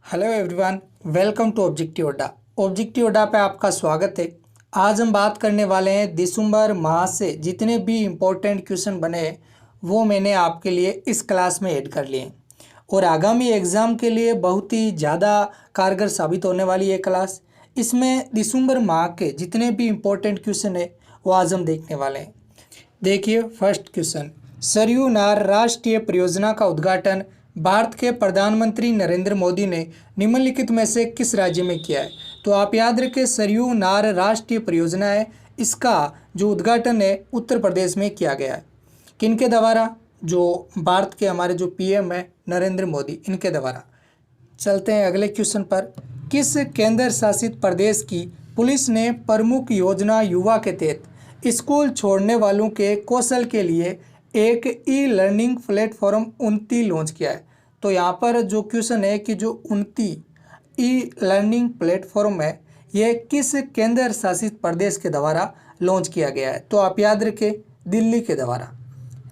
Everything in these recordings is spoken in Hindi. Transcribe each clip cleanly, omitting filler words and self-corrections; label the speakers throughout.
Speaker 1: Hello everyone, welcome to objective Adda. Objective Adda पे आपका स्वागत है। आज हम बात करने वाले हैं दिसंबर माह से जितने भी इम्पोर्टेंट क्वेश्चन बने वो मैंने आपके लिए इस क्लास में ऐड कर लिए हैं और आगामी एग्ज़ाम के लिए बहुत ही ज़्यादा कारगर साबित होने वाली है क्लास। इसमें दिसंबर माह के जितने भी इम्पोर्टेंट क्वेश्चन है वो आज हम देखने वाले हैं। देखिए, फर्स्ट क्वेश्चन, सरयू नार राष्ट्रीय परियोजना का उद्घाटन भारत के प्रधानमंत्री नरेंद्र मोदी ने निम्नलिखित में से किस राज्य में किया है? तो आप याद रखें, सरयू नार राष्ट्रीय परियोजना है, इसका जो उद्घाटन है उत्तर प्रदेश में किया गया है। किनके द्वारा? जो भारत के हमारे जो पीएम है नरेंद्र मोदी, इनके द्वारा। चलते हैं अगले क्वेश्चन पर। किस केंद्र शासित प्रदेश की पुलिस ने प्रमुख योजना युवा के तहत स्कूल छोड़ने वालों के कौशल के लिए एक ई लर्निंग प्लेटफॉर्म उन्नति लॉन्च किया है? तो यहाँ पर जो क्वेश्चन है कि जो उन्नति ई लर्निंग प्लेटफॉर्म है ये किस केंद्र शासित प्रदेश के द्वारा लॉन्च किया गया है? तो आप याद रखें, दिल्ली के द्वारा।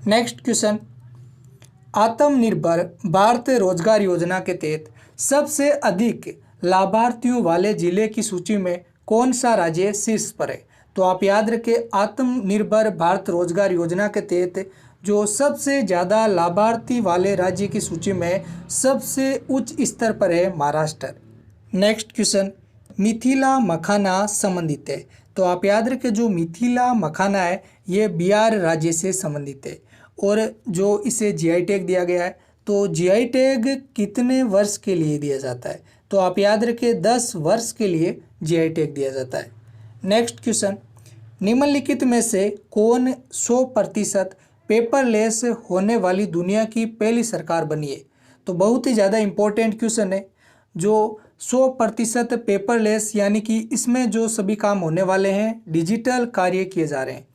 Speaker 1: नेक्स्ट क्वेश्चन, आत्मनिर्भर भारत रोजगार योजना के तहत सबसे अधिक लाभार्थियों वाले जिले की सूची में कौन सा राज्य शीर्ष पर है? तो आप याद रखें, आत्मनिर्भर भारत रोजगार योजना के तहत जो सबसे ज़्यादा लाभार्थी वाले राज्य की सूची में सबसे उच्च स्तर पर है महाराष्ट्र। नेक्स्ट क्वेश्चन, मिथिला मखाना संबंधित है? तो आप याद रखें, जो मिथिला मखाना है ये बिहार राज्य से संबंधित है और जो इसे जीआई टैग दिया गया है। तो जीआई टैग कितने वर्ष के लिए दिया जाता है? तो आप याद रखें, 10 वर्ष के लिए जीआई टैग दिया जाता है। नेक्स्ट क्वेश्चन, निम्नलिखित में से कौन 100% पेपरलेस होने वाली दुनिया की पहली सरकार बनी है? तो बहुत ही ज़्यादा इम्पोर्टेंट क्वेश्चन है। जो 100% पेपरलेस यानी कि इसमें जो सभी काम होने वाले हैं, डिजिटल कार्य किए जा रहे हैं।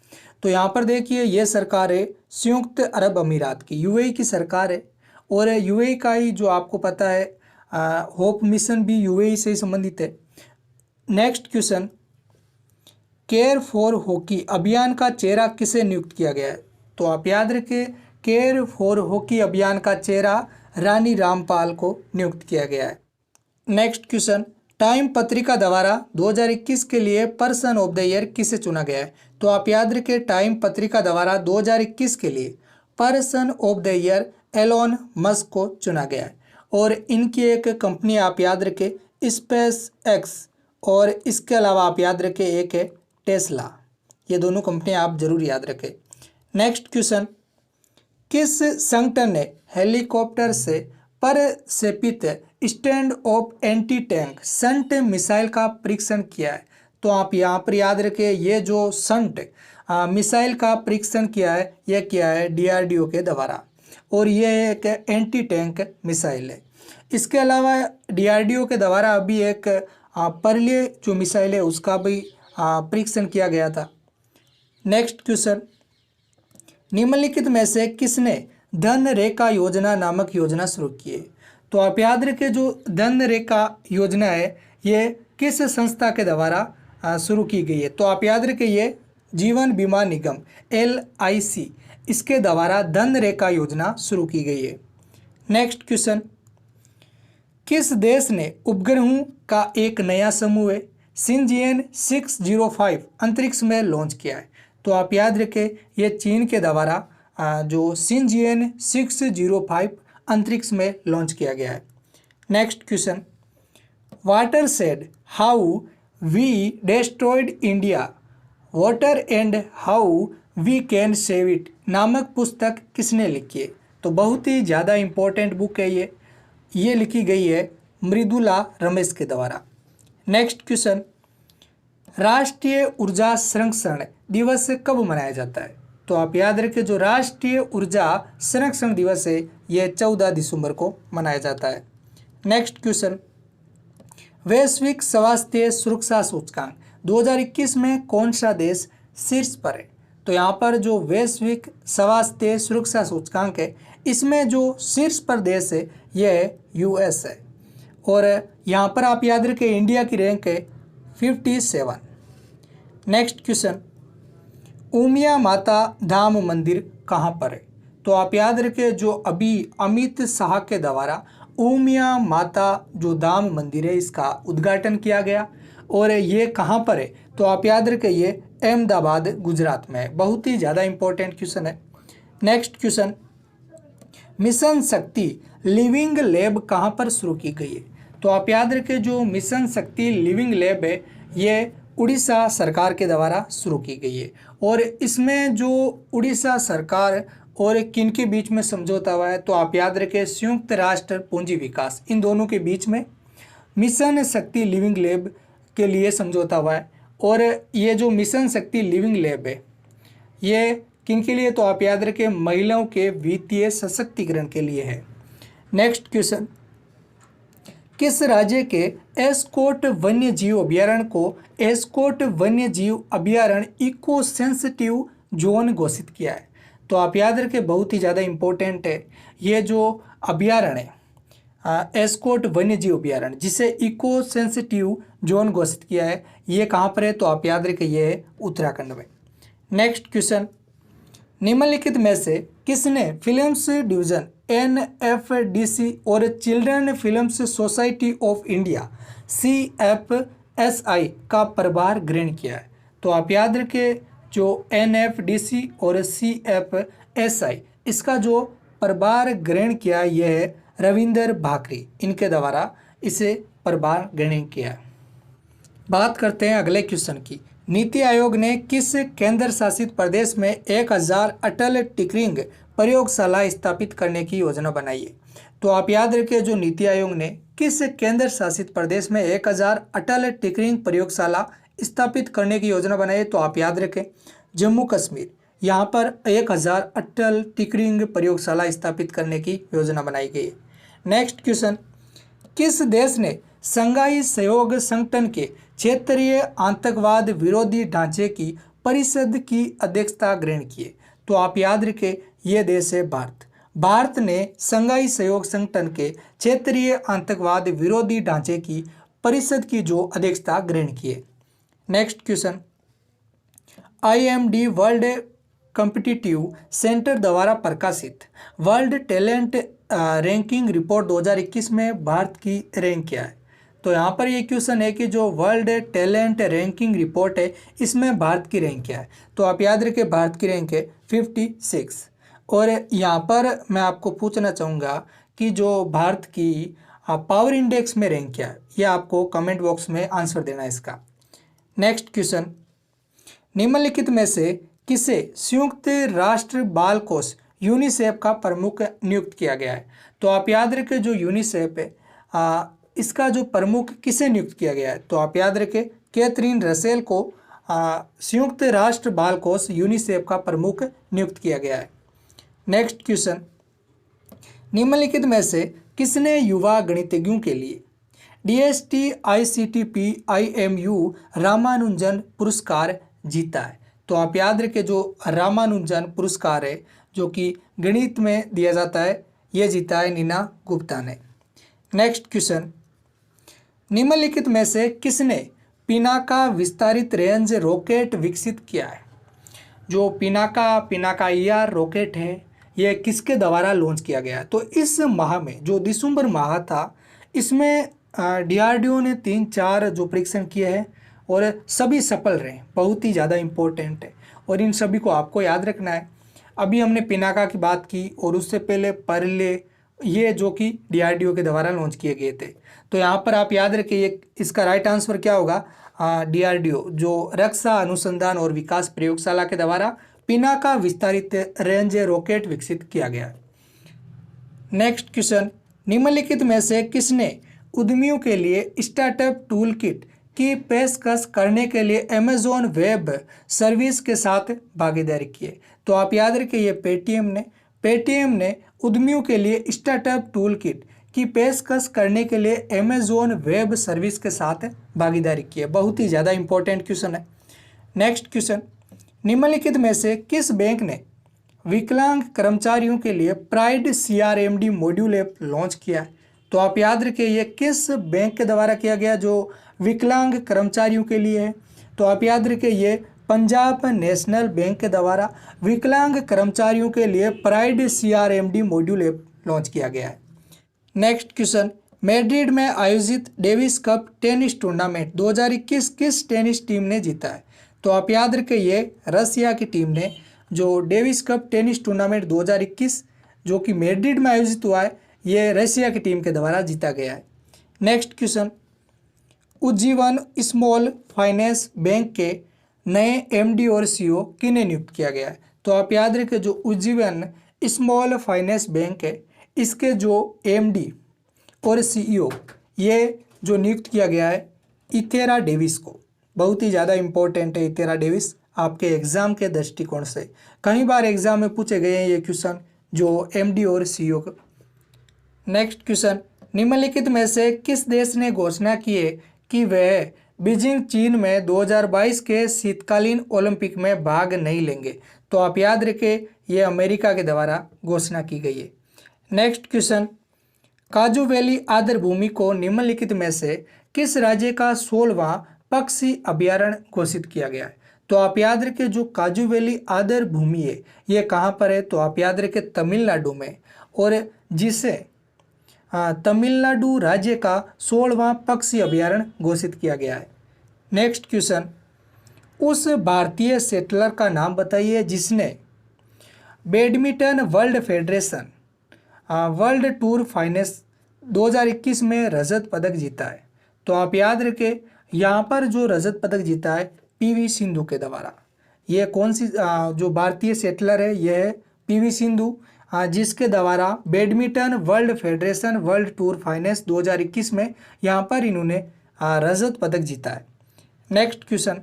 Speaker 1: तो यहाँ पर देखिए, ये सरकार है संयुक्त अरब अमीरात की, यूएई की सरकार है और यूएई का ही जो आपको पता है होप मिशन भी यूएई से ही संबंधित है। Next question, care for hockey अभियान का चेहरा किसे नियुक्त किया गया है? तो आप याद रखें, केयर फॉर हॉकी अभियान का चेहरा रानी रामपाल को नियुक्त किया गया है। नेक्स्ट क्वेश्चन, टाइम पत्रिका द्वारा 2021 के लिए पर्सन ऑफ द ईयर किसे चुना गया है? तो आप याद रखें, टाइम पत्रिका द्वारा 2021 के लिए person of the year Elon Musk को चुना गया है और इनकी एक कंपनी आप याद रखें स्पेस एक्स और इसके अलावा आप याद रखें एक है टेस्ला। ये दोनों कंपनियां आप जरूर याद रखें। नेक्स्ट क्वेश्चन, किस संगठन ने हेलीकॉप्टर से प्रक्षेपित stand of anti tank shunt missile का परीक्षण किया है? तो आप यहाँ पर याद रखें, ये जो संट मिसाइल का परीक्षण किया है यह किया है डीआरडीओ के द्वारा और ये एक एंटी टैंक मिसाइल है। इसके अलावा डीआरडीओ के द्वारा अभी एक परले जो मिसाइल है उसका भी परीक्षण किया गया था। नेक्स्ट क्वेश्चन, निम्नलिखित में से किसने धन रेखा योजना नामक योजना शुरू की है? तो आप याद रखें, जो धन रेखा योजना है ये किस संस्था के द्वारा शुरू की गई है? तो आप याद रखें, ये जीवन बीमा निगम LIC इसके द्वारा धन रेखा योजना शुरू की गई है। नेक्स्ट क्वेश्चन, किस देश ने उपग्रहों का एक नया समूह है शिनजिएन 605 अंतरिक्ष में लॉन्च किया है? तो आप याद रखें, ये चीन के द्वारा जो शिनजिएन 605 अंतरिक्ष में लॉन्च किया गया है। Next question, water said how we destroyed India water and how we can save it नामक पुस्तक किसने लिखी है? तो बहुत ही ज़्यादा इम्पोर्टेंट बुक है ये लिखी गई है मृदुला रमेश के द्वारा। नेक्स्ट क्वेश्चन, राष्ट्रीय ऊर्जा संरक्षण दिवस कब मनाया जाता है? तो आप याद रखें, जो राष्ट्रीय ऊर्जा संरक्षण दिवस है यह 14 दिसंबर को मनाया जाता है। नेक्स्ट क्वेश्चन, वैश्विक स्वास्थ्य सुरक्षा सूचकांक 2021 में कौन सा देश शीर्ष पर है? तो यहाँ पर जो वैश्विक स्वास्थ्य सुरक्षा सूचकांक है इसमें जो शीर्ष पर देश है यह US है और यहाँ पर आप याद रखें, इंडिया की रैंक है 57। नेक्स्ट क्वेश्चन, उमिया माता धाम मंदिर कहाँ पर है? तो आप याद रखें, जो अभी अमित शाह के द्वारा उमिया माता जो धाम मंदिर है इसका उद्घाटन किया गया। और ये कहाँ पर है? तो आप याद रखें ये अहमदाबाद गुजरात में है। बहुत ही ज़्यादा इंपॉर्टेंट क्वेश्चन है। नेक्स्ट क्वेश्चन, मिशन शक्ति लिविंग लैब कहाँ पर शुरू की गई है? तो आप याद रखें जो मिशन शक्ति लिविंग लैब है ये उड़ीसा सरकार के द्वारा शुरू की गई है। और इसमें जो उड़ीसा सरकार और किन के बीच में समझौता हुआ है? तो आप याद रखें संयुक्त राष्ट्र पूंजी विकास, इन दोनों के बीच में मिशन शक्ति लिविंग लैब के लिए समझौता हुआ है। और ये जो मिशन शक्ति लिविंग लैब है ये किन के लिए? तो आप याद रखें महिलाओं के वित्तीय सशक्तिकरण के लिए है। नेक्स्ट क्वेश्चन, किस राज्य के एस्कोट वन्य जीव अभ्यारण्य को एस्कोट वन्य जीव अभ्यारण्य इको सेंसिटिव जोन घोषित किया है? तो आप याद रखें बहुत ही ज़्यादा इम्पोर्टेंट है ये जो अभ्यारण्य है एस्कोट वन्य जीव अभ्यारण्य जिसे इको सेंसिटिव जोन घोषित किया है ये कहाँ पर है? तो आप याद रखें ये है उत्तराखंड में। नेक्स्ट क्वेश्चन, निम्नलिखित में से किसने फिल्म्स डिवीजन NFDC और children films society of India CFSI का प्रभार ग्रहण किया है? तो आप याद रखें जो NFDC और CFSI इसका जो प्रभार ग्रहण किया यह है रविंदर भाकरी, इनके द्वारा इसे प्रभार ग्रहण किया। बात करते हैं अगले क्वेश्चन की। नीति आयोग ने किस केंद्र शासित प्रदेश में 1000 अटल टिंकरिंग प्रयोगशाला स्थापित करने की योजना बनाई है? तो आप याद रखिए जो नीति आयोग ने किस केंद्र शासित प्रदेश में 1000 अटल टिंकरिंग प्रयोगशाला स्थापित करने की योजना बनाई है? तो आप याद रखें जम्मू कश्मीर, यहाँ पर 1000 अटल टिंकरिंग प्रयोगशाला स्थापित करने की योजना बनाई गई है। नेक्स्ट क्वेश्चन, किस देश ने शंघाई सहयोग संगठन के क्षेत्रीय आतंकवाद विरोधी ढांचे की परिषद की अध्यक्षता ग्रहण की है? तो आप याद रखें यह देश है भारत। भारत ने शंघाई सहयोग संगठन के क्षेत्रीय आतंकवाद विरोधी ढांचे की परिषद की जो अध्यक्षता ग्रहण की है। Next question, IMD world competitive centre द्वारा प्रकाशित वर्ल्ड टैलेंट रैंकिंग रिपोर्ट 2021 में भारत की रैंक क्या है? तो यहाँ पर ये क्वेश्चन है कि जो वर्ल्ड टैलेंट रैंकिंग रिपोर्ट है इसमें भारत की रैंक क्या है? तो आप याद रखें भारत की रैंक है 56। और यहाँ पर मैं आपको पूछना चाहूँगा कि जो भारत की पावर इंडेक्स में रैंक क्या है, ये आपको कमेंट बॉक्स में आंसर देना है इसका। नेक्स्ट क्वेश्चन, निम्नलिखित में से किसे संयुक्त राष्ट्र बाल कोष यूनिसेफ का प्रमुख नियुक्त किया गया है? तो आप याद रखें जो यूनिसेफ है इसका जो प्रमुख किसे नियुक्त किया गया है? तो आप याद रखें कैथरीन रसेल को संयुक्त राष्ट्र बाल कोष यूनिसेफ का प्रमुख नियुक्त किया गया है। नेक्स्ट क्वेश्चन, निम्नलिखित में से किसने युवा गणितज्ञों के लिए DST ICTP IMU रामानुजन पुरस्कार जीता है? तो आप याद रखें जो रामानुजन पुरस्कार है जो कि गणित में दिया जाता है ये जीता है नीना गुप्ता ने। नेक्स्ट क्वेश्चन, निम्नलिखित में से किसने पिनाका विस्तारित रेंज रॉकेट विकसित किया है? जो पिनाका ER रॉकेट है ये किसके द्वारा लॉन्च किया गया है? तो इस माह में जो दिसंबर माह था इसमें DRDO ने 3-4 जो परीक्षण किए हैं और सभी सफल रहे, बहुत ही ज़्यादा इम्पोर्टेंट है और इन सभी को आपको याद रखना है। अभी हमने पिनाका की बात की और उससे पहले परले ये जो कि DRDO के द्वारा लॉन्च किए गए थे। तो यहाँ पर आप याद रखिए इसका राइट आंसर क्या होगा? DRDO जो रक्षा अनुसंधान और विकास प्रयोगशाला के द्वारा पिनाका विस्तारित रेंज रॉकेट विकसित किया गया। नेक्स्ट क्वेश्चन, निम्नलिखित में से किसने उद्यमियों के लिए स्टार्टअप टूल किट की पेशकश करने के लिए अमेजॉन वेब सर्विस के साथ भागीदारी की है? तो आप याद रखिए ये पेटीएम ने उद्यमियों के लिए स्टार्टअप टूल किट की पेशकश करने के लिए अमेजॉन वेब सर्विस के साथ भागीदारी की है। बहुत ही ज़्यादा इंपॉर्टेंट क्वेश्चन है। नेक्स्ट क्वेश्चन, निम्नलिखित में से किस बैंक ने विकलांग कर्मचारियों के लिए pride CRMD module app launch किया है? तो आप याद रखिए ये किस बैंक के द्वारा किया गया जो विकलांग कर्मचारियों के लिए है? तो आप याद रखिए ये पंजाब नेशनल बैंक के द्वारा विकलांग कर्मचारियों के लिए pride CRMD module app launch किया गया है। नेक्स्ट क्वेश्चन, मैड्रिड में आयोजित डेविस कप टेनिस टूर्नामेंट 2021 किस टेनिस टीम ने जीता है? तो आप याद रखें, ये रसिया की टीम ने जो डेविस कप टेनिस टूर्नामेंट 2021 जो कि मैड्रिड में आयोजित हुआ है, ये रसिया की टीम के द्वारा जीता गया है। Next question, Ujjivan small finance bank के नए एमडी और सीईओ किन्हें नियुक्त किया गया है? तो आप याद रखें, जो उज्जीवन स्मॉल फाइनेंस बैंक है, इसके जो एमडी और सीईओ ये जो नियुक्त किया गया है इथेरा डेविस को। बहुत ही ज़्यादा इम्पोर्टेंट है इथेरा डेविस आपके एग्जाम के दृष्टिकोण से। कई बार एग्जाम में पूछे गए हैं ये क्वेश्चन, जो एमडी और सीईओ का। नेक्स्ट क्वेश्चन, निम्नलिखित में से किस देश ने घोषणा की है कि वह बीजिंग चीन में 2022 के शीतकालीन ओलंपिक में भाग नहीं लेंगे? तो आप याद रखें, ये अमेरिका के द्वारा घोषणा की गई है। नेक्स्ट क्वेश्चन, काजू वैली आदर भूमि को निम्नलिखित में से किस राज्य का 16वां पक्षी अभयारण्य घोषित किया गया है? तो आप याद रखें, जो काजू वैली आदर भूमि है ये कहाँ पर है? तो आप याद रखें तमिलनाडु में, और जिसे तमिलनाडु राज्य का 16वां पक्षी अभयारण्य घोषित किया गया है। नेक्स्ट क्वेश्चन, उस भारतीय सेटलर का नाम बताइए जिसने badminton world federation world tour finance 2021 में रजत पदक जीता है? तो आप याद रखें, यहाँ पर जो रजत पदक जीता है पीवी सिंधु के द्वारा। ये कौन सी जो भारतीय सेटलर है, यह है पीवी सिंधु, जिसके द्वारा badminton world federation world tour finance 2021 में यहाँ पर इन्होंने रजत पदक जीता है। नेक्स्ट क्वेश्चन,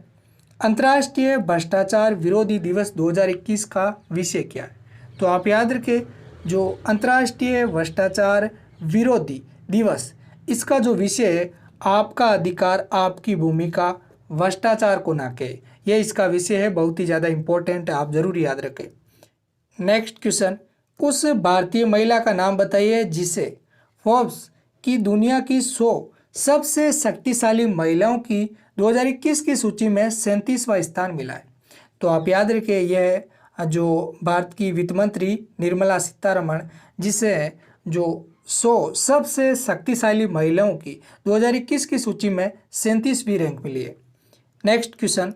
Speaker 1: अंतर्राष्ट्रीय भ्रष्टाचार विरोधी दिवस 2021 का विषय क्या है? तो आप याद रखें, जो अंतर्राष्ट्रीय भ्रष्टाचार विरोधी दिवस, इसका जो विषय है आपका अधिकार आपकी भूमिका भ्रष्टाचार को ना कहे, यह इसका विषय है। बहुत ही ज़्यादा इंपॉर्टेंट है, आप जरूर याद रखें। नेक्स्ट क्वेश्चन, उस भारतीय महिला का नाम बताइए जिसे फोर्ब्स की दुनिया की 100 सबसे शक्तिशाली महिलाओं की 2021 की सूची में 37वां स्थान मिला है। तो आप याद रखिए, यह जो भारत की वित्त मंत्री निर्मला सीतारमण, जिसे जो 100 सबसे शक्तिशाली महिलाओं की 2021 की सूची में 37वीं रैंक मिली है। Next question,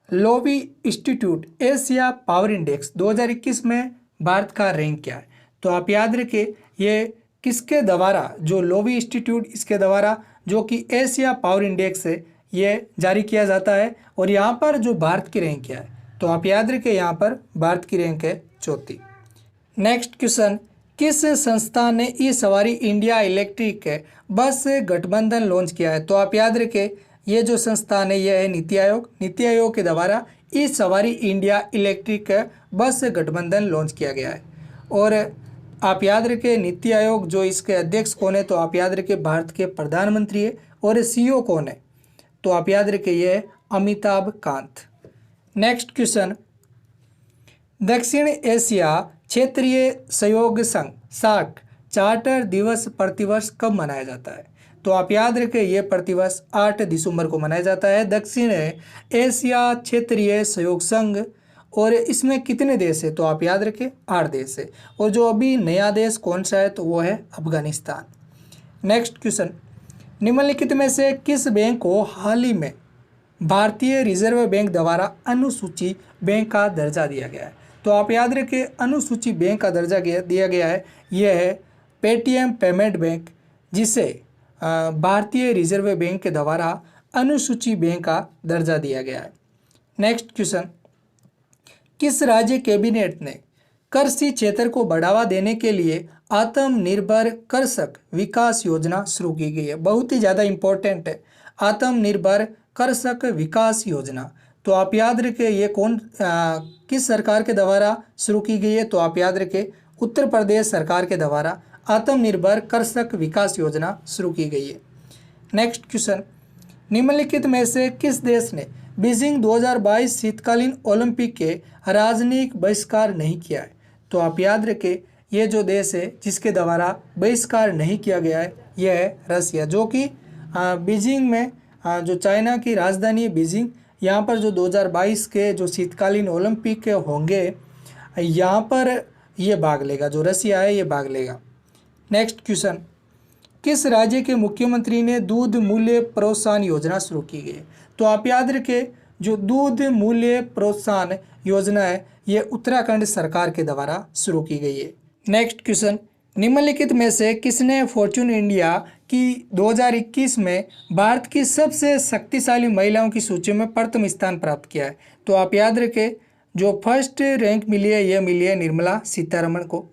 Speaker 1: Loewi institute Asia power index 2021 में भारत का रैंक क्या है? तो आप याद रखिए, ये किसके द्वारा, जो लोवी इंस्टीट्यूट, इसके द्वारा जो कि एशिया पावर इंडेक्स है ये जारी किया जाता है। और यहाँ पर जो भारत की रैंक क्या है? तो आप याद रखिए, यहाँ पर भारत की रैंक है 34। नेक्स्ट क्वेश्चन, किस संस्था ने ई सवारी इंडिया इलेक्ट्रिक बस गठबंधन लॉन्च किया है? तो आप याद रखें, ये जो संस्थान है यह है नीति आयोग। नीति आयोग के द्वारा ई सवारी इंडिया इलेक्ट्रिक बस गठबंधन लॉन्च किया गया है। और आप याद रखें, नीति आयोग जो इसके अध्यक्ष कौन है? तो आप याद रखें, भारत के प्रधानमंत्री है। और सीईओ कौन है? तो आप याद रखें, यह है अमिताभ कांत। नेक्स्ट क्वेश्चन, दक्षिण एशिया क्षेत्रीय सहयोग संघ सार्क चार्टर दिवस प्रतिवर्ष कब मनाया जाता है? तो आप याद रखें, यह प्रतिवर्ष 8 दिसंबर को मनाया जाता है। दक्षिण एशिया क्षेत्रीय सहयोग संघ, और इसमें कितने देश है? तो आप याद रखें 8 देश है। और जो अभी नया देश कौन सा है? तो वो है अफगानिस्तान। नेक्स्ट क्वेश्चन, निम्नलिखित में से किस बैंक को हाल ही में भारतीय रिजर्व बैंक द्वारा अनुसूची बैंक का दर्जा दिया गया है? तो आप याद रखें, अनुसूची बैंक का दर्जा दिया गया है, यह है पेटीएम पेमेंट बैंक, जिसे भारतीय रिजर्व बैंक के द्वारा अनुसूची बैंक का दर्जा दिया गया है। नेक्स्ट क्वेश्चन, किस राज्य कैबिनेट ने कृषि क्षेत्र को बढ़ावा देने के लिए आत्मनिर्भर कृषक विकास योजना शुरू की गई है? बहुत ही ज़्यादा इंपॉर्टेंट है, आत्मनिर्भर कृषक विकास योजना। तो आप याद रखें, ये किस सरकार के द्वारा शुरू की गई है? तो आप याद रखें, उत्तर प्रदेश सरकार के द्वारा आत्मनिर्भर कृषक विकास योजना शुरू की गई है। नेक्स्ट क्वेश्चन, निम्नलिखित में से किस देश ने बीजिंग 2022 शीतकालीन ओलंपिक के राजनयिक बहिष्कार नहीं किया है? तो आप याद रखें, ये जो देश है जिसके द्वारा बहिष्कार नहीं किया गया है, यह है रसिया, जो कि बीजिंग में जो चाइना की राजधानी है बीजिंग, यहाँ पर जो 2022 के जो शीतकालीन ओलंपिक के होंगे, यहाँ पर ये भाग लेगा, जो रसिया है ये भाग लेगा। नेक्स्ट क्वेश्चन, किस राज्य के मुख्यमंत्री ने दूध मूल्य प्रोत्साहन योजना शुरू की गई? तो आप याद रखें, जो दूध मूल्य प्रोत्साहन योजना है ये उत्तराखंड सरकार के द्वारा शुरू की गई है। नेक्स्ट क्वेश्चन, निम्नलिखित में से किसने फॉर्च्यून इंडिया की 2021 में भारत की सबसे शक्तिशाली महिलाओं की सूची में प्रथम स्थान प्राप्त किया है? तो आप याद रखें, जो फर्स्ट रैंक मिली है ये मिली है निर्मला सीतारमण को।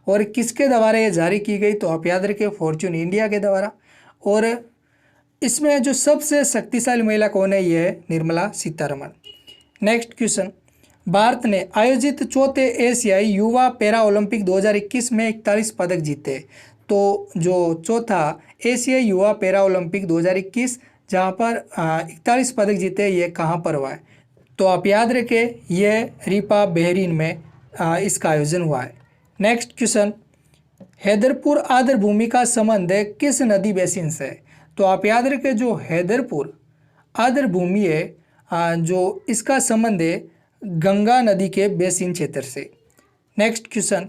Speaker 1: और किसके द्वारा ये जारी की गई? तो आप याद रखें, फॉर्च्यून इंडिया के द्वारा। और इसमें जो सबसे शक्तिशाली महिला कौन है? ये है निर्मला सीतारमण। नेक्स्ट क्वेश्चन, भारत ने आयोजित चौथे एशियाई युवा पैरा ओलंपिक 2021 में 41 पदक जीते। तो जो चौथा एशियाई युवा पैरा ओलंपिक 2021 जहाँ पर 41 पदक जीते, ये कहाँ पर हुआ है? तो आप याद रखें, ये रीपा बहरीन में इसका आयोजन हुआ है। नेक्स्ट क्वेश्चन, हैदरपुर आर्द्रभूमि का संबंध किस नदी बेसिन से है? तो आप याद रखें, जो हैदरपुर आर्द्रभूमि है जो इसका संबंध है गंगा नदी के बेसिन क्षेत्र से। नेक्स्ट क्वेश्चन,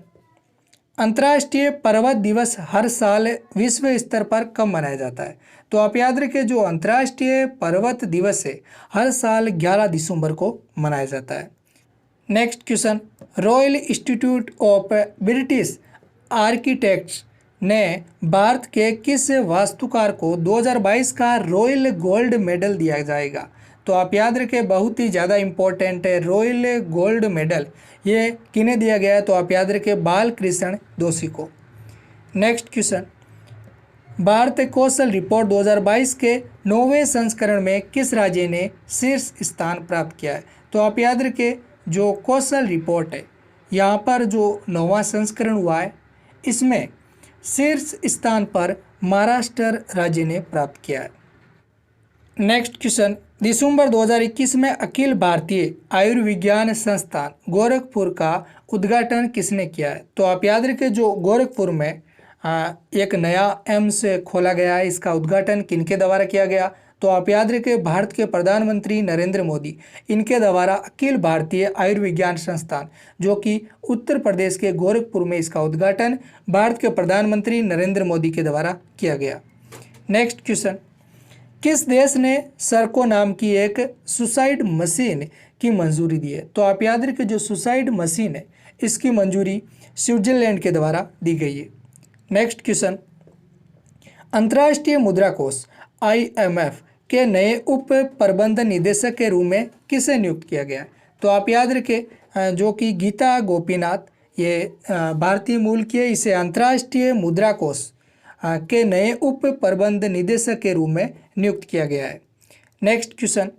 Speaker 1: अंतर्राष्ट्रीय पर्वत दिवस हर साल विश्व स्तर पर कब मनाया जाता है? तो आप याद रखें, जो अंतर्राष्ट्रीय पर्वत दिवस है हर साल 11 दिसंबर को मनाया जाता है। Next question, royal institute of British architects ने भारत के किस वास्तुकार को 2022 का रॉयल गोल्ड मेडल दिया जाएगा? तो आप याद रखें, बहुत ही ज़्यादा इम्पोर्टेंट है रॉयल गोल्ड मेडल, ये किन्हें दिया गया है? तो आप याद रखें, बालकृष्ण दोषी को। नेक्स्ट क्वेश्चन, भारत कौशल रिपोर्ट 2022 के 9वें संस्करण में किस राज्य ने शीर्ष स्थान प्राप्त किया है? तो आप याद रखें, जो कौशल रिपोर्ट है यहाँ पर जो 9वां संस्करण हुआ है इसमें शीर्ष स्थान पर महाराष्ट्र राज्य ने प्राप्त किया है। नेक्स्ट क्वेश्चन, दिसंबर 2021 में अखिल भारतीय आयुर्विज्ञान संस्थान गोरखपुर का उद्घाटन किसने किया है? तो आप याद रखें, जो गोरखपुर में एक नया एम्स खोला गया है, इसका उद्घाटन किनके द्वारा किया गया? तो आप याद रखें, भारत के प्रधानमंत्री नरेंद्र मोदी, इनके द्वारा अखिल भारतीय आयुर्विज्ञान संस्थान जो कि उत्तर प्रदेश के गोरखपुर में, इसका उद्घाटन भारत के प्रधानमंत्री नरेंद्र मोदी के द्वारा किया गया। नेक्स्ट क्वेश्चन, किस देश ने सर्को नाम की एक सुसाइड मशीन की मंजूरी दी है? तो आप याद रखें, जो सुसाइड मशीन है इसकी मंजूरी स्विट्जरलैंड के द्वारा दी गई है। नेक्स्ट क्वेश्चन, अंतर्राष्ट्रीय मुद्रा कोष IMF के नए उप प्रबंध निदेशक के रूप में किसे नियुक्त किया गया? तो आप याद रखें, जो कि गीता गोपीनाथ, ये भारतीय मूल की है, इसे अंतर्राष्ट्रीय मुद्रा कोष के नए उप प्रबंध निदेशक के रूप में नियुक्त किया गया है। नेक्स्ट क्वेश्चन,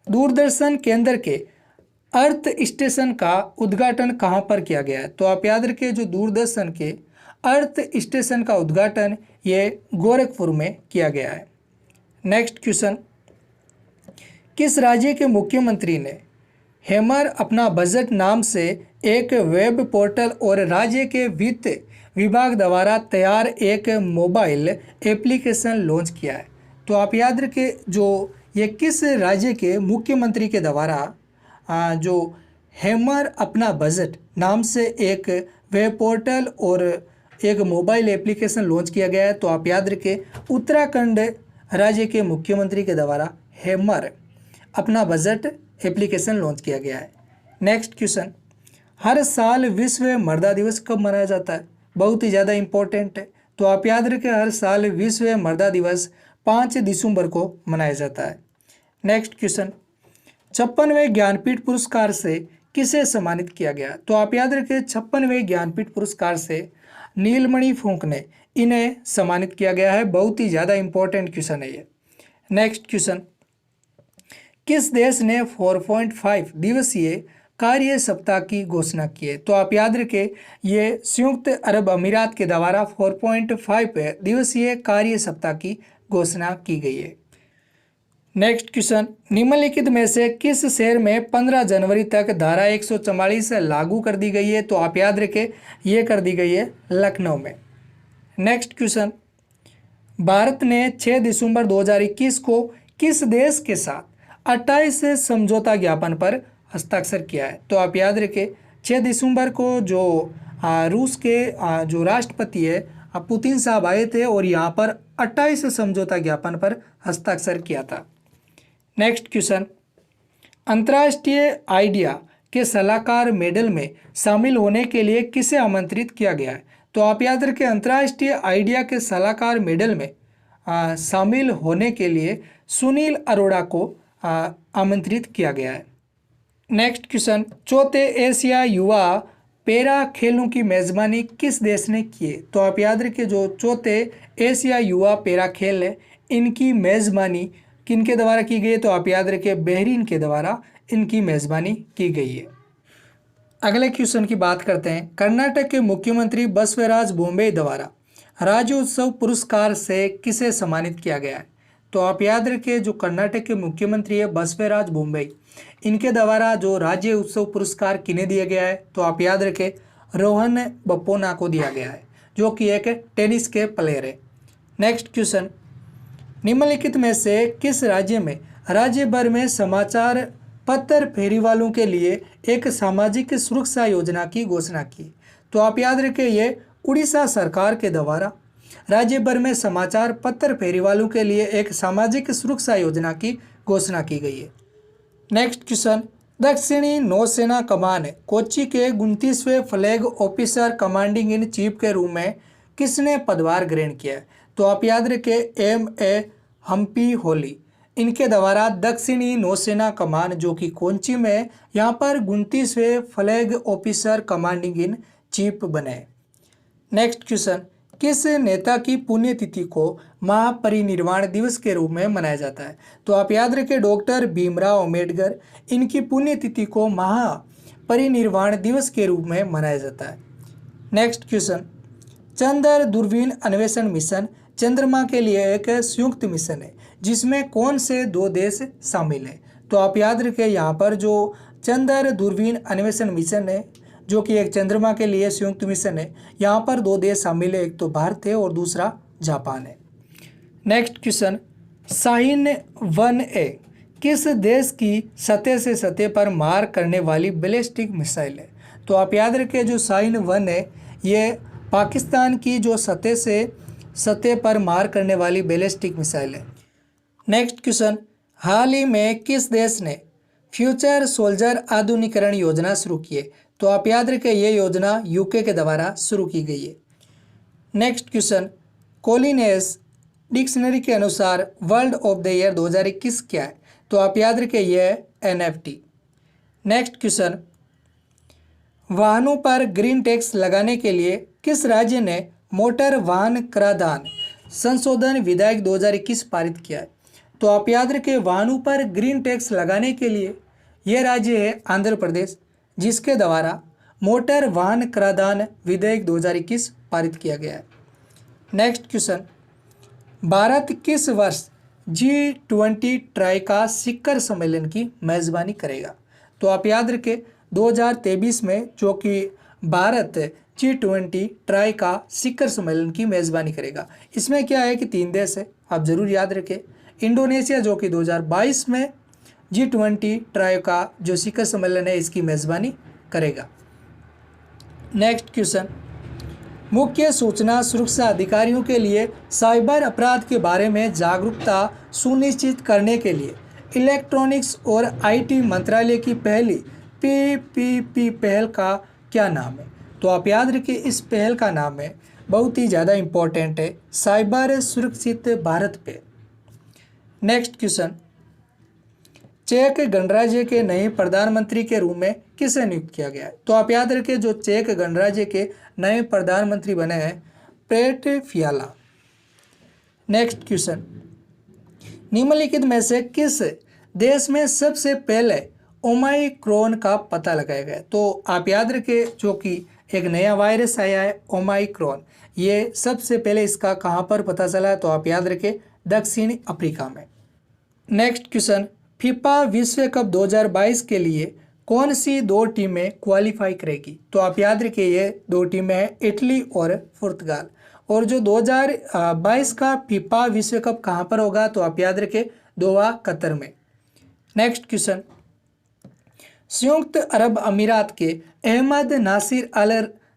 Speaker 1: दूरदर्शन केंद्र के अर्थ स्टेशन का उद्घाटन कहाँ पर किया गया है? तो आप याद रखें, जो दूरदर्शन के अर्थ स्टेशन का उद्घाटन ये गोरखपुर में किया गया है। नेक्स्ट क्वेश्चन, किस राज्य के मुख्यमंत्री ने हेमर अपना बजट नाम से एक वेब पोर्टल और राज्य के वित्त विभाग द्वारा तैयार एक मोबाइल एप्लीकेशन लॉन्च किया है? तो आप याद रखें, जो ये किस राज्य के मुख्यमंत्री के द्वारा जो हेमर अपना बजट नाम से एक वेब पोर्टल और एक मोबाइल एप्लीकेशन लॉन्च किया गया है? तो आप याद रखें, उत्तराखंड राज्य के मुख्यमंत्री के द्वारा हेमर अपना बजट एप्लीकेशन लॉन्च किया गया है। नेक्स्ट क्वेश्चन, हर साल विश्व मर्दा दिवस कब मनाया जाता है? बहुत ही ज़्यादा इम्पोर्टेंट है। तो आप याद रखें, हर साल विश्व मर्दा दिवस 5 दिसंबर को मनाया जाता है। नेक्स्ट क्वेश्चन, 56वें ज्ञानपीठ पुरस्कार से किसे सम्मानित किया गया? तो आप याद रखें, 56वें ज्ञानपीठ पुरस्कार से नीलमणि फूंक ने इन्हें सम्मानित किया गया है। बहुत ही ज़्यादा इम्पोर्टेंट क्वेश्चन है ये। नेक्स्ट क्वेश्चन, किस देश ने 4.5 दिवसीय कार्य सप्ताह की घोषणा की है? तो आप याद रखें, ये संयुक्त अरब अमीरात के द्वारा 4.5 दिवसीय कार्य सप्ताह की घोषणा की गई है। नेक्स्ट क्वेश्चन, निम्नलिखित में से किस शहर में 15 जनवरी तक धारा 144 लागू कर दी गई है? तो आप याद रखें, ये कर दी गई है लखनऊ में। नेक्स्ट क्वेश्चन, भारत ने 6 दिसंबर 2021 को किस देश के साथ 28 समझौता ज्ञापन पर हस्ताक्षर किया है? तो आप याद रखें, 6 दिसंबर को जो रूस के जो राष्ट्रपति है अब पुतिन साहब आए थे और यहाँ पर 28 समझौता ज्ञापन पर हस्ताक्षर किया था। नेक्स्ट क्वेश्चन, अंतर्राष्ट्रीय आइडिया के सलाहकार मेडल में शामिल होने के लिए किसे आमंत्रित किया गया है? तो आप याद रखें, अंतर्राष्ट्रीय आइडिया के सलाहकार मेडल में शामिल होने के लिए सुनील अरोड़ा को आमंत्रित किया गया है। नेक्स्ट क्वेश्चन, चौथे एशिया युवा पैरा खेलों की मेजबानी किस देश ने की है? तो आप याद रखिए, जो चौथे एशिया युवा पैरा खेल है इनकी मेजबानी किनके द्वारा की गई है? तो आप याद रखिए, बहरीन के द्वारा इनकी मेजबानी की गई है। अगले क्वेश्चन की बात करते हैं, कर्नाटक के मुख्यमंत्री बसवराज बोम्मई द्वारा राज्योत्सव पुरस्कार से किसे सम्मानित किया गया है? तो आप याद रखिए, जो कर्नाटक के मुख्यमंत्री है बसवराज बोम्मई, इनके द्वारा जो राज्य उत्सव पुरस्कार किन्हें दिया गया है? तो आप याद रखें, रोहन बप्पोना को दिया गया है, जो कि एक टेनिस के प्लेयर है। नेक्स्ट क्वेश्चन, निम्नलिखित में से किस राज्य में राज्य भर में समाचार पत्र फेरीवालों के लिए एक सामाजिक सुरक्षा योजना की घोषणा की? तो आप याद रखें, ये उड़ीसा सरकार के द्वारा राज्य भर में समाचार पत्र फेरीवालों के लिए एक सामाजिक सुरक्षा योजना की घोषणा की गई है। नेक्स्ट क्वेश्चन, दक्षिणी नौसेना कमान कोच्चि के 29वें flag officer commanding in chief के रूप में किसने पदभार ग्रहण किया है? तो आप याद रखें, M.A. हम्पी होली, इनके द्वारा दक्षिणी नौसेना कमान जो कि कोच्चि में यहाँ पर 29वें flag officer commanding in chief बने। नेक्स्ट क्वेश्चन, किस नेता की पुण्यतिथि को महापरिनिर्वाण दिवस के रूप में मनाया जाता है? तो आप याद रखें, डॉक्टर भीमराव अंबेडकर, इनकी पुण्यतिथि को महापरिनिर्वाण दिवस के रूप में मनाया जाता है। नेक्स्ट क्वेश्चन, चंद्र दूरबीन अन्वेषण मिशन चंद्रमा के लिए एक संयुक्त मिशन है जिसमें कौन से 2 देश शामिल हैं? तो आप याद रखें, यहाँ पर जो चंद्र दूरबीन अन्वेषण मिशन है जो कि एक चंद्रमा के लिए संयुक्त मिशन है, यहाँ पर 2 देश शामिल है, एक तो भारत है और दूसरा जापान है। नेक्स्ट क्वेश्चन, शाहीन 1A किस देश की सतह से सतह पर मार करने वाली बैलिस्टिक मिसाइल है? तो आप याद रखें, जो शाहीन 1 है ये पाकिस्तान की जो सतह से सतह पर मार करने वाली बैलिस्टिक मिसाइल है। नेक्स्ट क्वेश्चन, हाल ही में किस देश ने फ्यूचर सोल्जर आधुनिकीकरण योजना शुरू की है? तो आप याद रखें, ये योजना यूके के द्वारा शुरू की गई है। नेक्स्ट क्वेश्चन, कोलिनेस डिक्शनरी के अनुसार वर्ल्ड ऑफ द ईयर 2021 क्या है? तो आप याद रखें, यह NFT। नेक्स्ट क्वेश्चन, वाहनों पर ग्रीन टैक्स लगाने के लिए किस राज्य ने मोटर वाहन कराधान संशोधन विधेयक 2021 पारित किया है? तो आप याद रखें, वाहनों पर ग्रीन टैक्स लगाने के लिए यह राज्य है आंध्र प्रदेश, जिसके द्वारा मोटर वाहन कराधान विधेयक 2021 पारित किया गया है। नेक्स्ट क्वेश्चन, भारत किस वर्ष G20 ट्राई का शिखर सम्मेलन की मेजबानी करेगा? तो आप याद रखें, 2023 में जो कि भारत G20 ट्राई का शिखर सम्मेलन की मेजबानी करेगा। इसमें क्या है कि 3 देश है, आप जरूर याद रखें। इंडोनेशिया जो कि 2022 में G20 ट्राई का जो शिखर सम्मेलन है इसकी मेजबानी करेगा। नेक्स्ट क्वेश्चन, मुख्य सूचना सुरक्षा अधिकारियों के लिए साइबर अपराध के बारे में जागरूकता सुनिश्चित करने के लिए इलेक्ट्रॉनिक्स और IT मंत्रालय की पहली PPP पहल का क्या नाम है? तो आप याद रखिए, इस पहल का नाम है, बहुत ही ज़्यादा इम्पोर्टेंट है, साइबर सुरक्षित भारत पे। नेक्स्ट क्वेश्चन, चेक गणराज्य के नए प्रधानमंत्री के रूप में किसे नियुक्त किया गया है? तो आप याद रखें, जो चेक गणराज्य के नए प्रधानमंत्री बने हैं पेट फियाला। नेक्स्ट क्वेश्चन, निम्नलिखित में से किस देश में सबसे पहले ओमाइक्रोन का पता लगाया गया? तो आप याद रखें, जो कि एक नया वायरस आया है ओमाइक्रोन, ये सबसे पहले इसका कहाँ पर पता चला है? तो आप याद रखें, दक्षिण अफ्रीका में। नेक्स्ट क्वेश्चन, फीफा विश्व कप 2022 के लिए कौन सी 2 टीमें क्वालिफाई करेगी? तो आप याद रखिए, ये 2 टीमें हैं इटली और पुर्तगाल। और जो 2022 का फीफा विश्व कप कहाँ पर होगा? तो आप याद रखें, दोहा कतर में। नेक्स्ट क्वेश्चन, संयुक्त अरब अमीरात के अहमद नासिर अल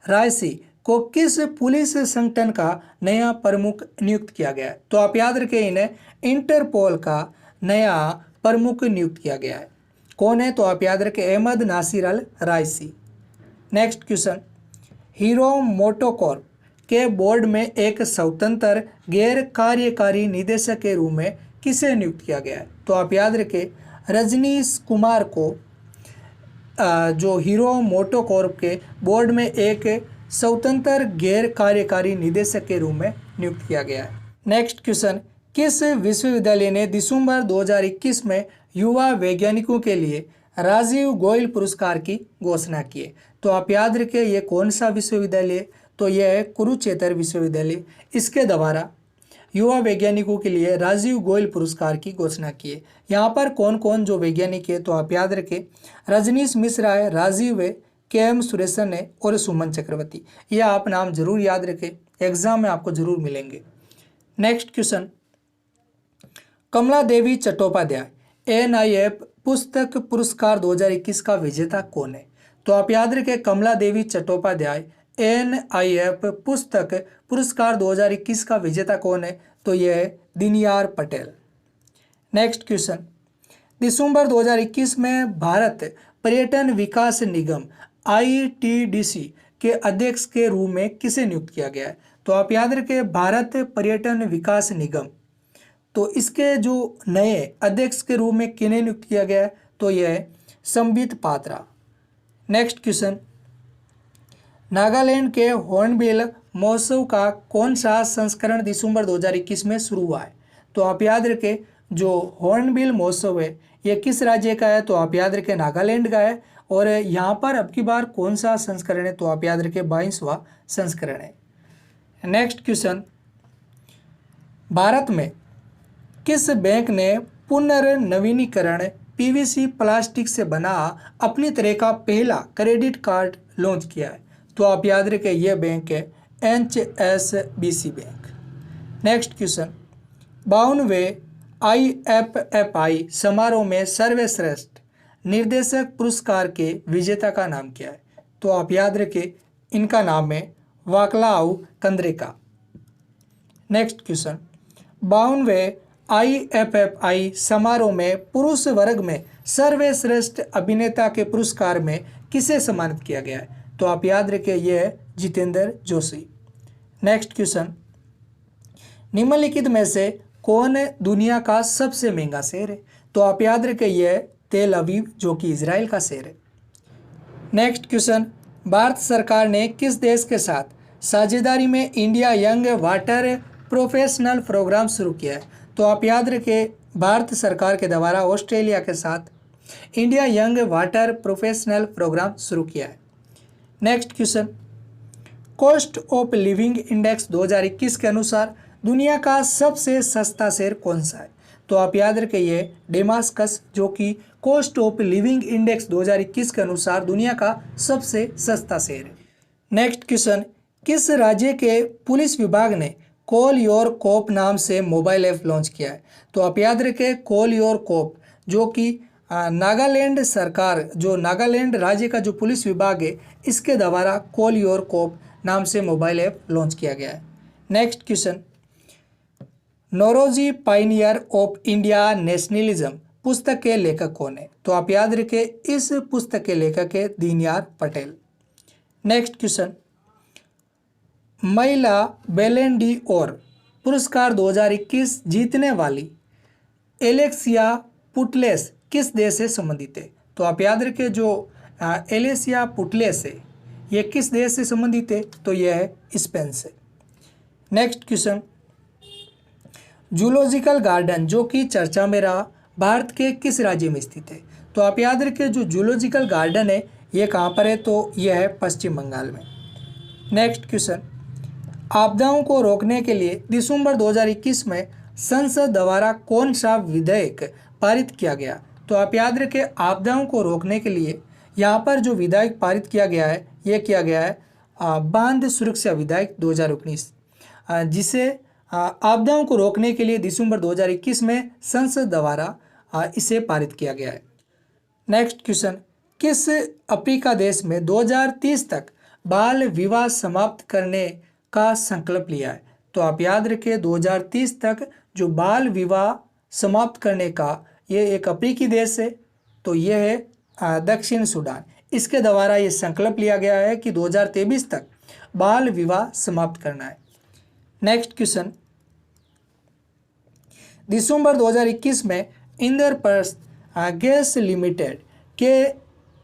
Speaker 1: रायसी को किस पुलिस संगठन का नया प्रमुख नियुक्त किया गया है? तो आप याद रखें, इन्हें इंटरपोल का नया प्रमुख नियुक्त किया गया है। कौन है? तो आप याद रखें, अहमद नासिर अल राइसी। नेक्स्ट क्वेश्चन, हीरो मोटोकॉर्प के बोर्ड में एक स्वतंत्र गैर कार्यकारी निदेशक के रूप में किसे नियुक्त किया गया है? तो आप याद रखें, रजनीश कुमार को जो हीरो मोटोकॉर्प के बोर्ड में एक स्वतंत्र गैर कार्यकारी निदेशक के रूप में नियुक्त किया गया है। नेक्स्ट क्वेश्चन, किस विश्वविद्यालय ने दिसंबर 2021 में युवा वैज्ञानिकों के लिए राजीव गोयल पुरस्कार की घोषणा की है? तो आप याद रखें, ये कौन सा विश्वविद्यालय? तो यह है कुरुक्षेत्र विश्वविद्यालय। इसके द्वारा युवा वैज्ञानिकों के लिए राजीव गोयल पुरस्कार की घोषणा की है। यहाँ पर कौन कौन जो वैज्ञानिक है? तो आप याद रखें, रजनीश मिश्रा है, राजीव है, के.एम. सुरेशन है और सुमन चक्रवर्ती। ये आप नाम जरूर याद रखें, एग्जाम में आपको जरूर मिलेंगे। नेक्स्ट क्वेश्चन, कमला देवी चट्टोपाध्याय NIF पुस्तक पुरस्कार 2021 का विजेता कौन है? तो आप याद रखें, कमला देवी चट्टोपाध्याय NIF पुस्तक पुरस्कार 2021 का विजेता कौन है? तो यह है दिनयार पटेल। नेक्स्ट क्वेश्चन, दिसंबर 2021 में भारत पर्यटन विकास निगम ITDC के अध्यक्ष के रूप में किसे नियुक्त किया गया है? तो आप याद रखें, भारत पर्यटन विकास निगम, तो इसके जो नए अध्यक्ष के रूप में किन्हें नियुक्त किया गया है? तो यह है संबित पात्रा। नेक्स्ट क्वेश्चन, नागालैंड के हॉर्नबिल महोत्सव का कौन सा संस्करण दिसंबर 2021 में शुरू हुआ है? तो आप याद रखें, जो हॉर्नबिल महोत्सव है ये किस राज्य का है? तो आप याद रखें, नागालैंड का है। और यहाँ पर अब की बार कौन सा संस्करण है? तो आप याद रखें, 22वां संस्करण है। नेक्स्ट क्वेश्चन, भारत में किस बैंक ने पुनर्नवीनीकरण PVC प्लास्टिक से बना अपनी तरह का पहला क्रेडिट कार्ड लॉन्च किया है? तो आप याद रखें, यह बैंक है HSBC बैंक। नेक्स्ट क्वेश्चन, 52वें IFFI समारोह में सर्वश्रेष्ठ निर्देशक पुरस्कार के विजेता का नाम क्या है? तो आप याद रखें, इनका नाम है वाकलाव कंद्रेका। नेक्स्ट क्वेश्चन, 52वें IFFI समारोह में पुरुष वर्ग में सर्वश्रेष्ठ अभिनेता के पुरस्कार में किसे सम्मानित किया गया है? तो आप याद रखें, यह है जितेंद्र जोशी। नेक्स्ट क्वेश्चन, निम्नलिखित में से कौन दुनिया का सबसे महंगा शहर है? तो आप याद रखें, यह है तेल अवीव, जो कि इजराइल का शहर है। नेक्स्ट क्वेश्चन, भारत सरकार ने किस देश के साथ साझेदारी में India young water professional programme शुरू किया है? तो आप याद रखें, भारत सरकार के द्वारा ऑस्ट्रेलिया के साथ India young water professional programme शुरू किया है। Next question, cost of living index 2021 के अनुसार दुनिया का सबसे सस्ता शहर कौन सा है? तो आप याद रखें, ये डेमास्कस, जो कि कॉस्ट ऑफ लिविंग इंडेक्स 2021 के अनुसार दुनिया का सबसे सस्ता शहर है। नेक्स्ट क्वेश्चन, किस राज्य के पुलिस विभाग ने कॉल योर कॉप नाम से मोबाइल ऐप लॉन्च किया है? तो आप याद रखें, कॉल योर कॉप, जो कि नागालैंड सरकार, जो नागालैंड राज्य का जो पुलिस विभाग है, इसके द्वारा कॉल योर कॉप नाम से मोबाइल ऐप लॉन्च किया गया है। Next question, Naoroji pioneer of India nationalism पुस्तक के लेखक कौन है? तो आप याद रखें, इस पुस्तक के लेखक है दीनयार पटेल। नेक्स्ट क्वेश्चन, महिला बैलन डी और पुरस्कार 2021 जीतने वाली एलेक्सिया पुटलेस किस देश से संबंधित है? तो आप याद रखें, जो एलेक्सिया पुटलेस है ये किस देश से संबंधित है? तो यह है स्पेन से। नेक्स्ट क्वेश्चन, जूलॉजिकल गार्डन जो कि चर्चा में रहा, भारत के किस राज्य में स्थित है? तो आप याद रखें, जो जूलॉजिकल गार्डन है ये कहाँ पर है? तो यह है पश्चिम बंगाल में। नेक्स्ट क्वेश्चन, आपदाओं को रोकने के लिए दिसंबर 2021 में संसद द्वारा कौन सा विधेयक पारित किया गया? तो आप याद रखें, आपदाओं को रोकने के लिए यहाँ पर जो विधेयक पारित किया गया है, ये किया गया है बांध सुरक्षा विधेयक 2019, जिसे आपदाओं को रोकने के लिए दिसंबर 2021 में संसद द्वारा इसे पारित किया गया है। नेक्स्ट क्वेश्चन, किस अफ्रीका देश में 2030 तक बाल विवाह समाप्त करने का संकल्प लिया है? तो आप याद रखें 2030 तक जो बाल विवाह समाप्त करने का ये एक अफ्रीकी देश है, तो ये है दक्षिण सूडान। इसके द्वारा ये संकल्प लिया गया है कि 2023 तक बाल विवाह समाप्त करना है। नेक्स्ट क्वेश्चन, दिसंबर 2021 में इंद्रप्रस्थ गैस लिमिटेड के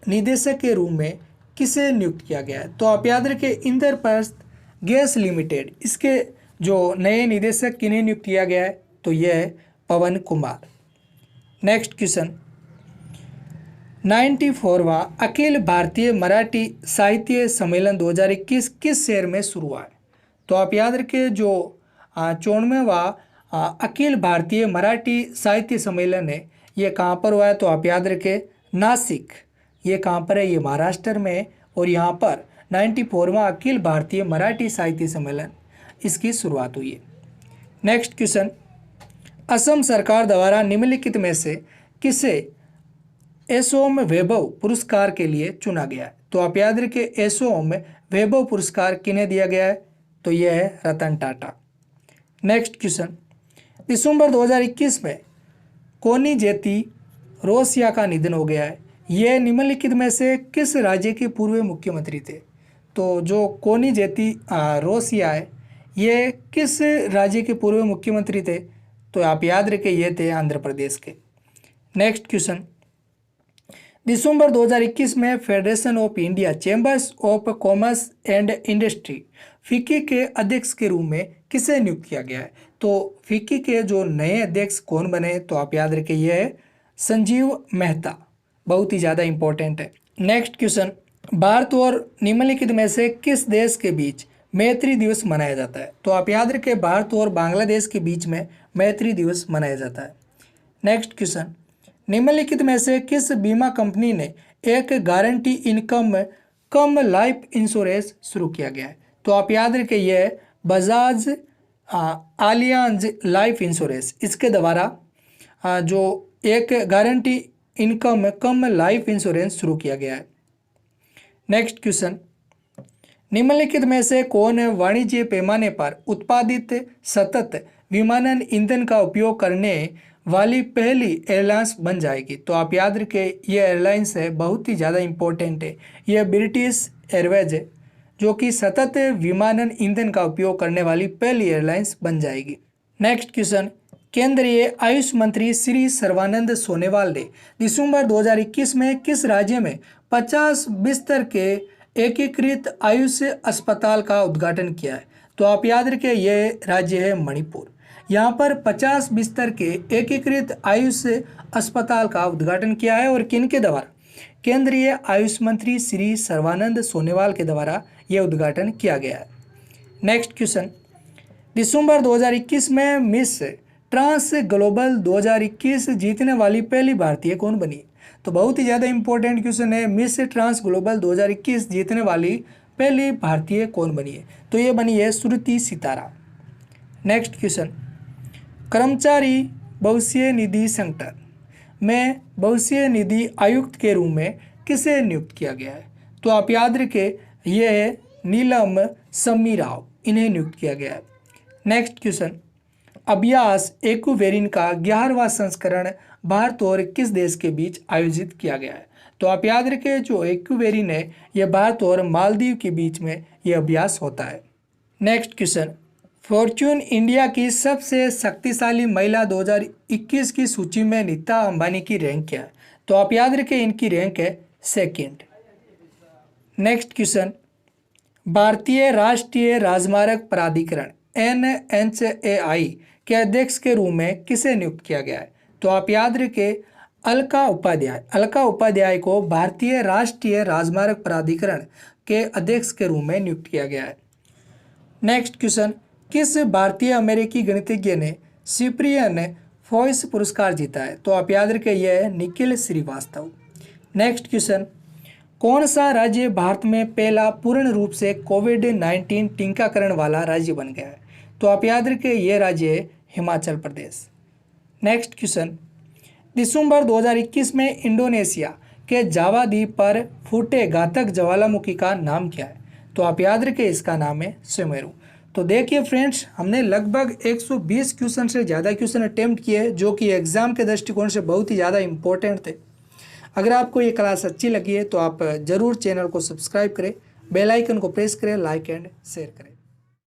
Speaker 1: निदेशक के रूप में किसे नियुक्त किया गया है? तो आप याद रखें इंद्रप्रस्थ गैस लिमिटेड, इसके जो नए निदेशक किन्हें नियुक्त किया गया है? तो यह है पवन कुमार। नेक्स्ट क्वेश्चन, 94वां अखिल भारतीय मराठी साहित्य सम्मेलन 2021 किस शहर में शुरू हुआ है? तो आप याद रखें जो 94वां अखिल भारतीय मराठी साहित्य सम्मेलन है ये कहाँ पर हुआ है? तो आप याद रखें नासिक। ये कहाँ पर है? ये महाराष्ट्र में है और यहाँ पर 94वां अखिल भारतीय मराठी साहित्य सम्मेलन इसकी शुरुआत हुई है। नेक्स्ट क्वेश्चन, असम सरकार द्वारा निम्नलिखित में से किसे एसोम वैभव पुरस्कार के लिए चुना गया है? तो आप याद रखें एसोम वैभव पुरस्कार किन्हें दिया गया है? तो यह है रतन टाटा। नेक्स्ट क्वेश्चन, दिसंबर 2021 में कोनिजेती रोसिया का निधन हो गया है। यह निम्नलिखित में से किस राज्य के पूर्व मुख्यमंत्री थे? तो जो कोनिजेती रोसिया है ये किस राज्य के पूर्व मुख्यमंत्री थे? तो आप याद रखें ये थे आंध्र प्रदेश के। नेक्स्ट क्वेश्चन, दिसंबर 2021 में federation of India chambers of commerce and industry FICCI के अध्यक्ष के रूप में किसे नियुक्त किया गया है? तो फिक्की के जो नए अध्यक्ष कौन बने? तो आप याद रखें यह है संजीव मेहता, बहुत ही ज़्यादा इंपॉर्टेंट है। नेक्स्ट क्वेश्चन, भारत और निम्नलिखित में से किस देश के बीच मैत्री दिवस मनाया जाता है? तो आप याद रखें भारत और बांग्लादेश के बीच में मैत्री दिवस मनाया जाता है। नेक्स्ट क्वेश्चन, निम्नलिखित में से किस बीमा कंपनी ने एक गारंटी इनकम कम लाइफ इंश्योरेंस शुरू किया गया है? तो आप याद रखें यह बजाज आलियांज लाइफ इंश्योरेंस, इसके द्वारा जो एक गारंटी इनकम कम लाइफ इंश्योरेंस शुरू किया गया है। नेक्स्ट क्वेश्चन, निम्नलिखित में से कौन वाणिज्य पैमाने पर उत्पादित सतत विमानन ईंधन का उपयोग करने वाली पहली एयरलाइंस बन जाएगी? तो आप याद रखें यह एयरलाइंस है बहुत ही ज़्यादा इंपॉर्टेंट है, यह ब्रिटिश एयरवेज है जो कि सतत विमानन ईंधन का उपयोग करने वाली पहली एयरलाइंस बन जाएगी। नेक्स्ट क्वेश्चन, केंद्रीय आयुष मंत्री श्री सर्बानंद सोनोवाल ने दिसंबर 2021 में किस राज्य में 50 बिस्तर के एकीकृत आयुष अस्पताल का उद्घाटन किया है? तो आप याद रखें यह राज्य है मणिपुर। यहाँ पर 50 बिस्तर के एकीकृत आयुष अस्पताल का उद्घाटन किया है और किन के द्वारा? केंद्रीय आयुष मंत्री श्री सर्बानंद सोनोवाल के द्वारा यह उद्घाटन किया गया है। नेक्स्ट क्वेश्चन, दिसंबर 2021 में मिस ट्रांस ग्लोबल 2021 जीतने वाली पहली भारतीय कौन बनी? तो बहुत ही ज़्यादा इंपॉर्टेंट क्वेश्चन है, मिस ट्रांस ग्लोबल 2021 जीतने वाली पहली भारतीय कौन बनी है? तो ये बनी है श्रुति सितारा। नेक्स्ट क्वेश्चन, कर्मचारी भविष्य निधि संगठन में भविष्य निधि आयुक्त के रूप में किसे नियुक्त किया गया है? तो आप याद रखें यह है नीलम सम्मी राव, इन्हें नियुक्त किया गया है। नेक्स्ट क्वेश्चन, अभ्यास एक्वेरिन का 11वां संस्करण भारत और किस देश के बीच आयोजित किया गया है? तो आप याद रखें जो एक्वेरिन है यह भारत और मालदीव के बीच में यह अभ्यास होता है। नेक्स्ट क्वेश्चन, फॉर्च्यून इंडिया की सबसे शक्तिशाली महिला 2021 की सूची में नीता अंबानी की रैंक क्या है? तो आप याद रखें इनकी रैंक है 2nd। नेक्स्ट क्वेश्चन, भारतीय राष्ट्रीय राजमार्ग प्राधिकरण NHAI के अध्यक्ष के रूप में किसे नियुक्त किया गया है? तो आप याद रखें अलका उपाध्याय को भारतीय राष्ट्रीय राजमार्ग प्राधिकरण के अध्यक्ष के रूप में नियुक्त किया गया है। नेक्स्ट क्वेश्चन, किस भारतीय अमेरिकी गणितज्ञ ने सिप्रियन फॉयस पुरस्कार जीता है? तो आप याद रखें यह है निखिल श्रीवास्तव। नेक्स्ट क्वेश्चन, कौन सा राज्य भारत में पहला पूर्ण रूप से कोविड-19 टीकाकरण वाला राज्य बन गया है? तो आप याद रखें यह राज्य है हिमाचल प्रदेश। नेक्स्ट क्वेश्चन, दिसंबर 2021 में इंडोनेशिया के जावा द्वीप पर फूटे घातक ज्वालामुखी का नाम क्या है? तो आप याद रखिए इसका नाम है सुमेरु। तो देखिए फ्रेंड्स, हमने लगभग 120 क्वेश्चन से ज़्यादा क्वेश्चन अटेम्प्ट किए जो कि एग्ज़ाम के दृष्टिकोण से बहुत ही ज़्यादा इंपॉर्टेंट थे। अगर आपको ये क्लास अच्छी लगी है तो आप ज़रूर चैनल को सब्सक्राइब करें, बेल आइकन को प्रेस करें, लाइक एंड शेयर करें।